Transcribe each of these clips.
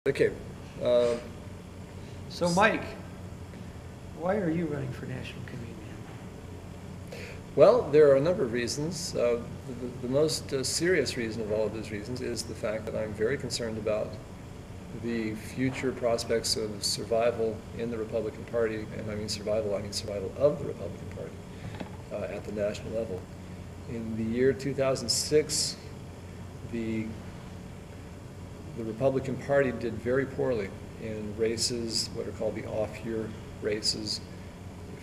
Okay. Uh, So Mike, why are you running for National Committeeman? well, there are a number of reasons. The most serious reason of all of those reasons is the fact that I'm very concerned about the future prospects of survival in the Republican Party, and I mean survival of the Republican Party at the national level. In the year 2006, the Republican Party did very poorly in races, what are called the off-year races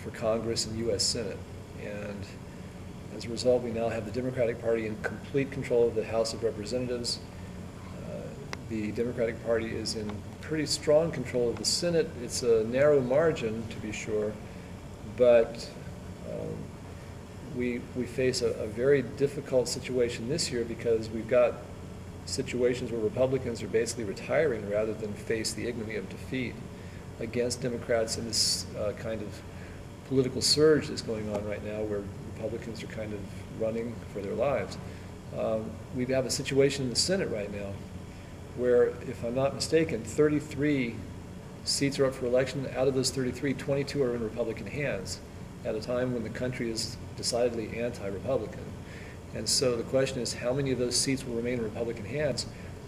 for Congress and U.S. Senate. And as a result, we now have the Democratic Party in complete control of the House of Representatives. The Democratic Party is in pretty strong control of the Senate. It's a narrow margin, to be sure, but we face a very difficult situation this year because we've got situations where Republicans are basically retiring rather than face the ignominy of defeat against Democrats in this kind of political surge that's going on right now where Republicans are kind of running for their lives. We have a situation in the Senate right now where, if I'm not mistaken, 33 seats are up for election. Out of those 33, 22 are in Republican hands at a time when the country is decidedly anti-Republican. And so the question is, how many of those seats will remain in Republican hands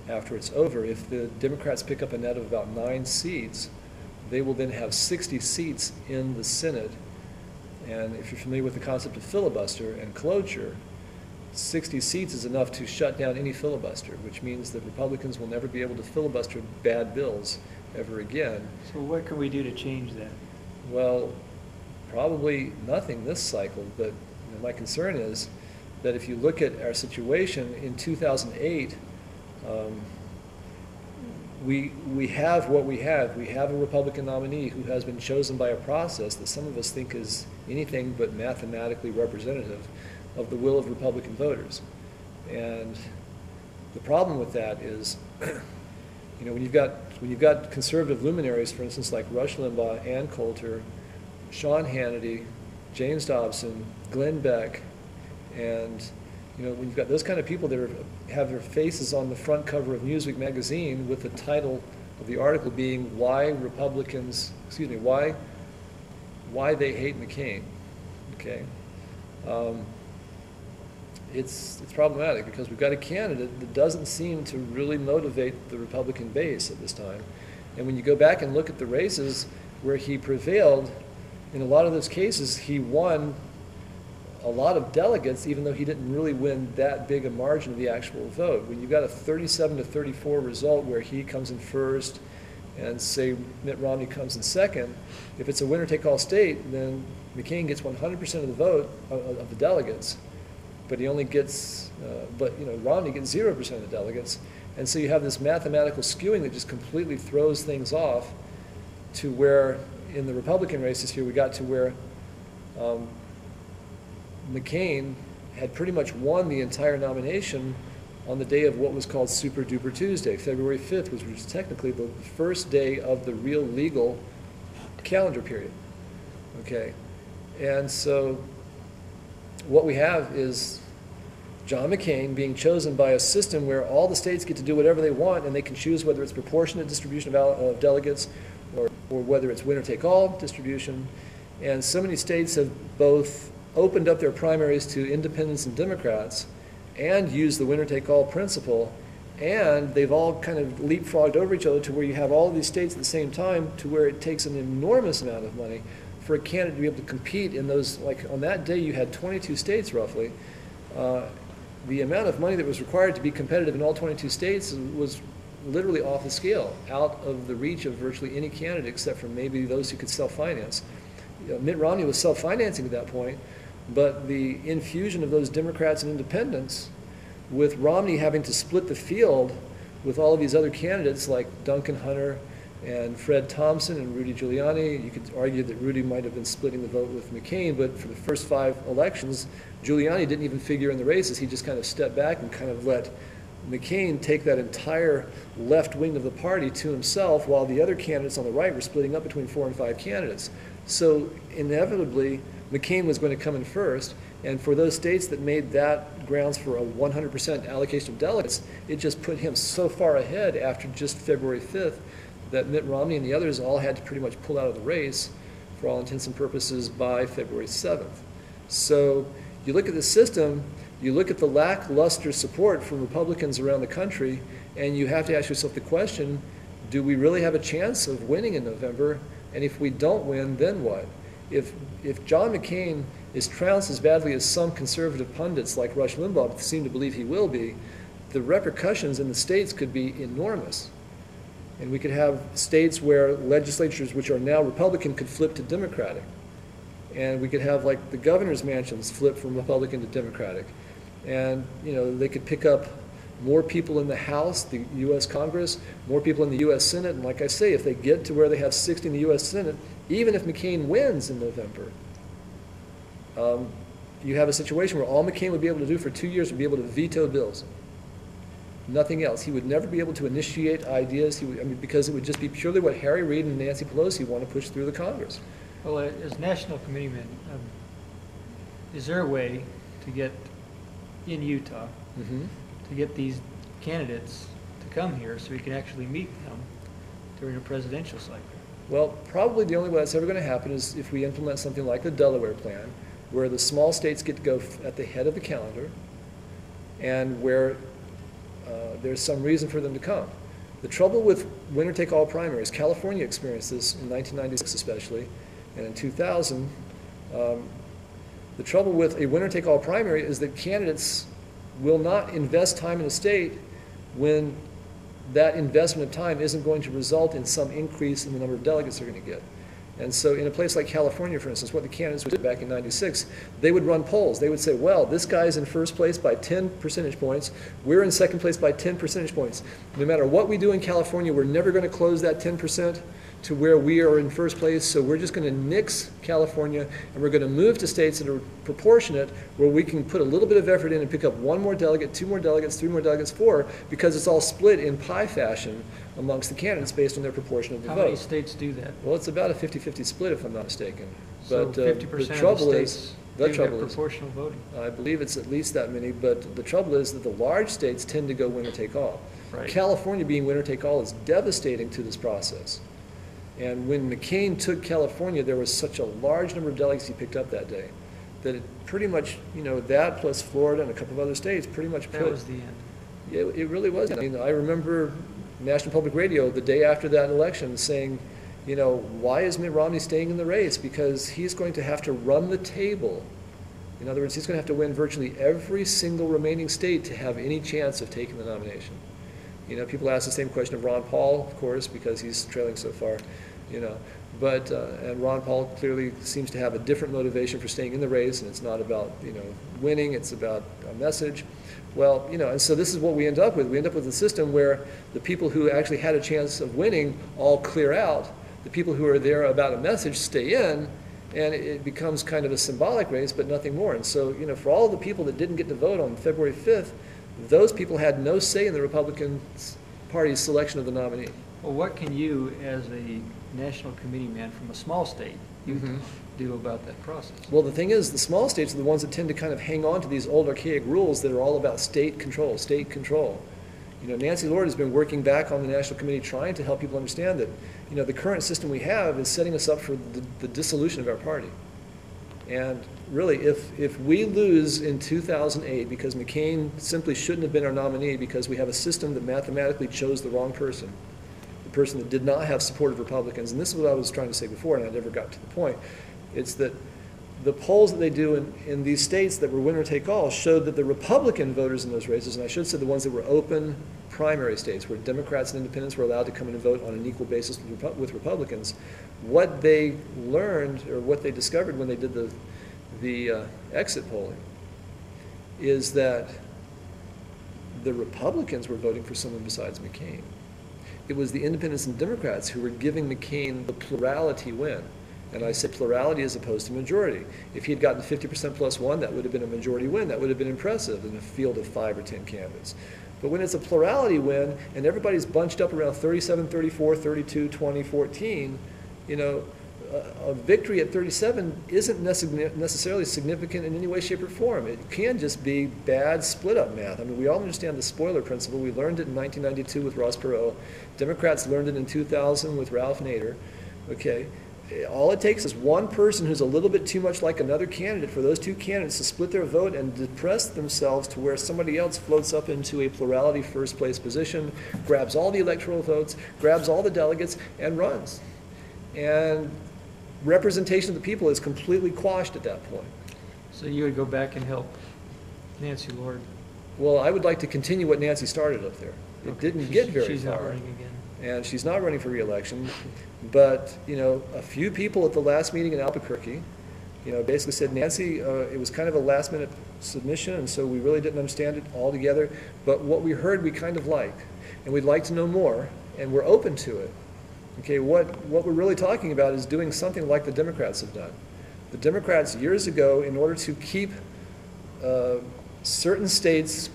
after it's over? If the Democrats pick up a net of about 9 seats, they will then have 60 seats in the Senate. And if you're familiar with the concept of filibuster and cloture, 60 seats is enough to shut down any filibuster, which means that Republicans will never be able to filibuster bad bills ever again. So what can we do to change that? Well, probably nothing this cycle, but my concern is that if you look at our situation in 2008, we have what we have. We have a Republican nominee who has been chosen by a process that some of us think is anything but mathematically representative of the will of Republican voters. And the problem with that is, when you've got conservative luminaries, for instance, like Rush Limbaugh, Ann Coulter, Sean Hannity, James Dobson, Glenn Beck, and when you've got those kind of people that have their faces on the front cover of Newsweek magazine with the title of the article being why they hate McCain. Okay, it's problematic because we've got a candidate that doesn't seem to really motivate the Republican base at this time. And when you go back and look at the races where he prevailed, in a lot of those cases he won a lot of delegates, even though he didn't really win that big a margin of the actual vote. When you've got a 37-34 result where he comes in first and, say, Mitt Romney comes in second, if it's a winner-take-all state, then McCain gets 100% of the vote of the delegates, but he only gets, Romney gets 0% of the delegates. And so you have this mathematical skewing that just completely throws things off to where, in the Republican races here, we got to where McCain had pretty much won the entire nomination on the day of what was called Super Duper Tuesday, February 5th, which was technically the first day of the real legal calendar period. Okay, and so what we have is John McCain being chosen by a system where all the states get to do whatever they want, and they can choose whether it's proportionate distribution of delegates or whether it's winner-take-all distribution. And so many states have both opened up their primaries to independents and Democrats and used the winner-take-all principle, and they've all kind of leapfrogged over each other to where you have all of these states at the same time, to where it takes an enormous amount of money for a candidate to be able to compete in those. Like on that day you had 22 states roughly. The amount of money that was required to be competitive in all 22 states was literally off the scale, out of the reach of virtually any candidate except for maybe those who could self-finance. Mitt Romney was self-financing at that point, but the infusion of those Democrats and independents, with Romney having to split the field with all of these other candidates like Duncan Hunter and Fred Thompson and Rudy Giuliani. You could argue that Rudy might have been splitting the vote with McCain, but for the first 5 elections, Giuliani didn't even figure in the races. He just kind of stepped back and kind of let McCain take that entire left wing of the party to himself, while the other candidates on the right were splitting up between 4 and 5 candidates. So inevitably, McCain was going to come in first, and for those states that made that grounds for a 100% allocation of delegates. It just put him so far ahead after just February 5th that Mitt Romney and the others all had to pretty much pull out of the race for all intents and purposes by February 7th. So you look at the system, you look at the lackluster support from Republicans around the country, and you have to ask yourself the question, do we really have a chance of winning in November? And if we don't win, then what? If John McCain is trounced as badly as some conservative pundits like Rush Limbaugh seem to believe he will be, the repercussions in the states could be enormous. And we could have states where legislatures which are now Republican could flip to Democratic. And we could have like the governor's mansions flip from Republican to Democratic. And they could pick up more people in the House, the U.S. Congress, more people in the U.S. Senate. And like I say, if they get to where they have 60 in the U.S. Senate, even if McCain wins in November, you have a situation where all McCain would be able to do for 2 years would be able to veto bills. Nothing else. He would never be able to initiate ideas. Because it would just be purely what Harry Reid and Nancy Pelosi want to push through the Congress. Well, as National Committeeman, is there a way to get in Utah to get these candidates to come here so we can actually meet them during a presidential cycle? Well, probably the only way that's ever going to happen is if we implement something like the Delaware plan, where the small states get to go at the head of the calendar, and where there's some reason for them to come. The trouble with winner-take-all primaries, California experienced this in 1996 especially, and in 2000, the trouble with a winner-take-all primary is that candidates will not invest time in a state when that investment of time isn't going to result in some increase in the number of delegates they're going to get. And so in a place like California, for instance, what the candidates would do back in '96, they would run polls. They would say, well, this guy's in first place by 10 percentage points. We're in second place by 10 percentage points. No matter what we do in California, we're never going to close that 10% to where we are in first place. So we're just going to nix California, and we're going to move to states that are proportionate, where we can put a little bit of effort in and pick up one more delegate, two more delegates, three more delegates, four, because it's all split in pie fashion amongst the candidates based on their proportion of the vote. How many states do that? Well, it's about a 50-50 split, if I'm not mistaken. So But 50% the trouble of the is, states the do trouble have is, proportional voting. I believe it's at least that many, but the trouble is that the large states tend to go winner-take-all. Right. California being winner-take-all is devastating to this process. And when McCain took California, there was such a large number of delegates he picked up that day that it pretty much, that plus Florida and a couple of other states pretty much put... That was the end. It really was. I mean, I remember National Public Radio the day after that election saying, why is Mitt Romney staying in the race? Because he's going to have to run the table. In other words, he's going to have to win virtually every single remaining state to have any chance of taking the nomination. People ask the same question of Ron Paul, of course, because he's trailing so far, But, and Ron Paul clearly seems to have a different motivation for staying in the race, and it's not about, winning, it's about a message. Well, and so this is what we end up with. We end up with a system where the people who actually had a chance of winning all clear out. The people who are there about a message stay in, and it becomes kind of a symbolic race, but nothing more. And so, for all the people that didn't get to vote on February 5th, those people had no say in the Republican Party's selection of the nominee. Well, what can you, as a national committee man from a small state, do about that process? Well, the thing is, the small states are the ones that tend to kind of hang on to these old archaic rules that are all about state control, state control. Nancy Lord has been working back on the National Committee trying to help people understand that, the current system we have is setting us up for the dissolution of our party. And really, if we lose in 2008 because McCain simply shouldn't have been our nominee because we have a system that mathematically chose the wrong person, the person that did not have support of Republicans, and this is what I was trying to say before and I never got to the point, it's that the polls that they do in these states that were winner-take-all showed that the Republican voters in those races, and I should say the ones that were open primary states where Democrats and independents were allowed to come in and vote on an equal basis with Republicans, what they learned or what they discovered when they did the exit polling is that the Republicans were voting for someone besides McCain. It was the independents and Democrats who were giving McCain the plurality win. And I say plurality as opposed to majority. If he had gotten 50% plus one, that would have been a majority win. That would have been impressive in a field of 5 or 10 candidates. But when it's a plurality win and everybody's bunched up around 37, 34, 32, 20, 14, a victory at 37 isn't necessarily significant in any way, shape, or form. It can just be bad split-up math. I mean, we all understand the spoiler principle. We learned it in 1992 with Ross Perot. Democrats learned it in 2000 with Ralph Nader. Okay, all it takes is one person who's a little bit too much like another candidate for those two candidates to split their vote and depress themselves to where somebody else floats up into a plurality first-place position, grabs all the electoral votes, grabs all the delegates, and runs. And representation of the people is completely quashed at that point. So you would go back and help Nancy Lord? Well, I would like to continue what Nancy started up there. It didn't get very far. She's not running again. And she's not running for re-election. But, you know, a few people at the last meeting in Albuquerque, you know, basically said, Nancy, it was kind of a last-minute submission, and so we really didn't understand it altogether. But what we heard, we kind of like, and we'd like to know more, and we're open to it. Okay, what we're really talking about is doing something like the Democrats have done. The Democrats, years ago, in order to keep certain states,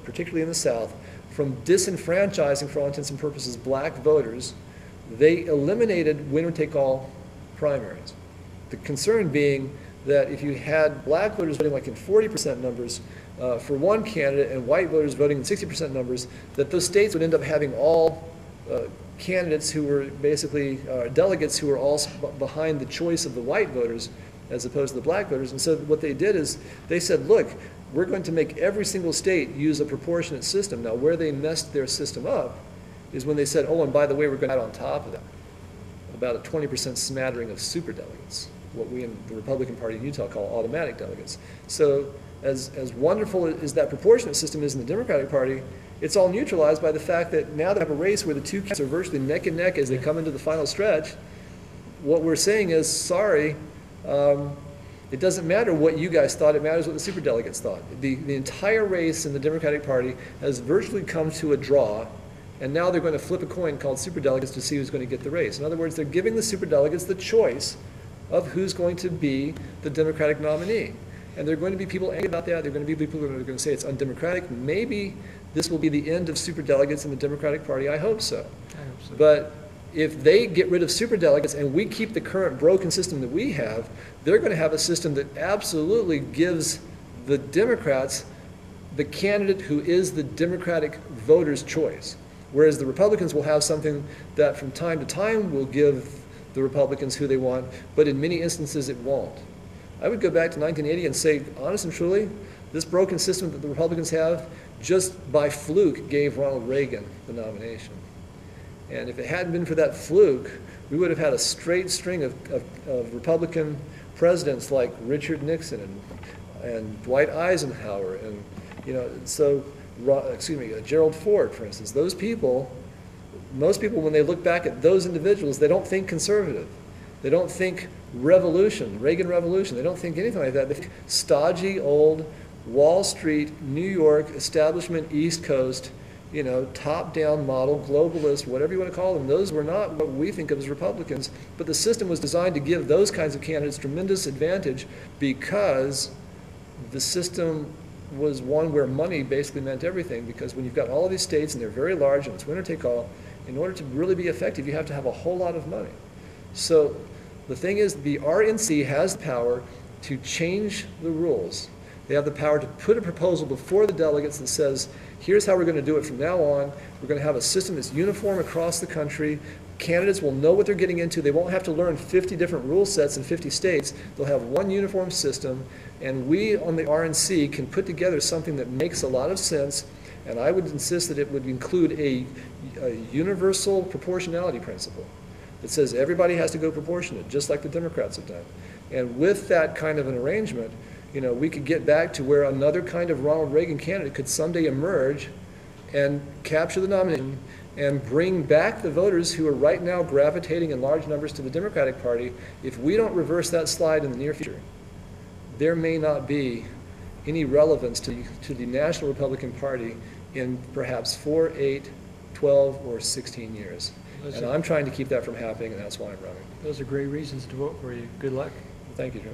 particularly in the South, from disenfranchising, for all intents and purposes, black voters, they eliminated winner-take-all primaries. The concern being that if you had black voters voting like in 40% numbers for one candidate and white voters voting in 60% numbers, that those states would end up having all candidates who were basically delegates who were all behind the choice of the white voters as opposed to the black voters. And so what they did is they said, look, we're going to make every single state use a proportionate system. Now, where they messed their system up is when they said, oh, and by the way, we're going to add on top of that about a 20% smattering of superdelegates, what we in the Republican Party in Utah call automatic delegates. So as wonderful as that proportionate system is in the Democratic Party, it's all neutralized by the fact that now they have a race where the two candidates are virtually neck and neck as they come into the final stretch. What we're saying is, sorry, it doesn't matter what you guys thought, it matters what the superdelegates thought. The entire race in the Democratic Party has virtually come to a draw, and now they're going to flip a coin called superdelegates to see who's going to get the race. In other words, they're giving the superdelegates the choice of who's going to be the Democratic nominee. And there are going to be people angry about that. There are going to be people who are going to say it's undemocratic. Maybe this will be the end of superdelegates in the Democratic Party. I hope so. I hope so. But if they get rid of superdelegates and we keep the current broken system that we have, they're going to have a system that absolutely gives the Democrats the candidate who is the Democratic voters' choice. Whereas the Republicans will have something that from time to time will give the Republicans who they want, but in many instances it won't. I would go back to 1980 and say, honest and truly, this broken system that the Republicans have just by fluke gave Ronald Reagan the nomination. And if it hadn't been for that fluke, we would have had a straight string of Republican presidents like Richard Nixon and Dwight Eisenhower and, you know, so, Gerald Ford, for instance. Those people, most people, when they look back at those individuals, they don't think conservative. They don't think revolution, Reagan Revolution. They don't think anything like that. They think stodgy, old, Wall Street, New York, establishment, East Coast, you know, top-down model, globalist, whatever you want to call them. Those were not what we think of as Republicans. But the system was designed to give those kinds of candidates tremendous advantage because the system was one where money basically meant everything. Because when you've got all of these states and they're very large and it's winner take all, in order to really be effective, you have to have a whole lot of money. So the thing is, the RNC has the power to change the rules. They have the power to put a proposal before the delegates that says, here's how we're going to do it from now on. We're going to have a system that's uniform across the country. Candidates will know what they're getting into. They won't have to learn 50 different rule sets in 50 states. They'll have one uniform system, and we on the RNC can put together something that makes a lot of sense, and I would insist that it would include a universal proportionality principle that says everybody has to go proportionate, just like the Democrats have done. And with that kind of an arrangement, you know, we could get back to where another kind of Ronald Reagan candidate could someday emerge and capture the nomination and bring back the voters who are right now gravitating in large numbers to the Democratic Party. If we don't reverse that slide in the near future, there may not be any relevance to the National Republican Party in perhaps 4, 8, 12, or 16 years. And I'm trying to keep that from happening, and that's why I'm running. Those are great reasons to vote for you. Good luck. Thank you, Drew.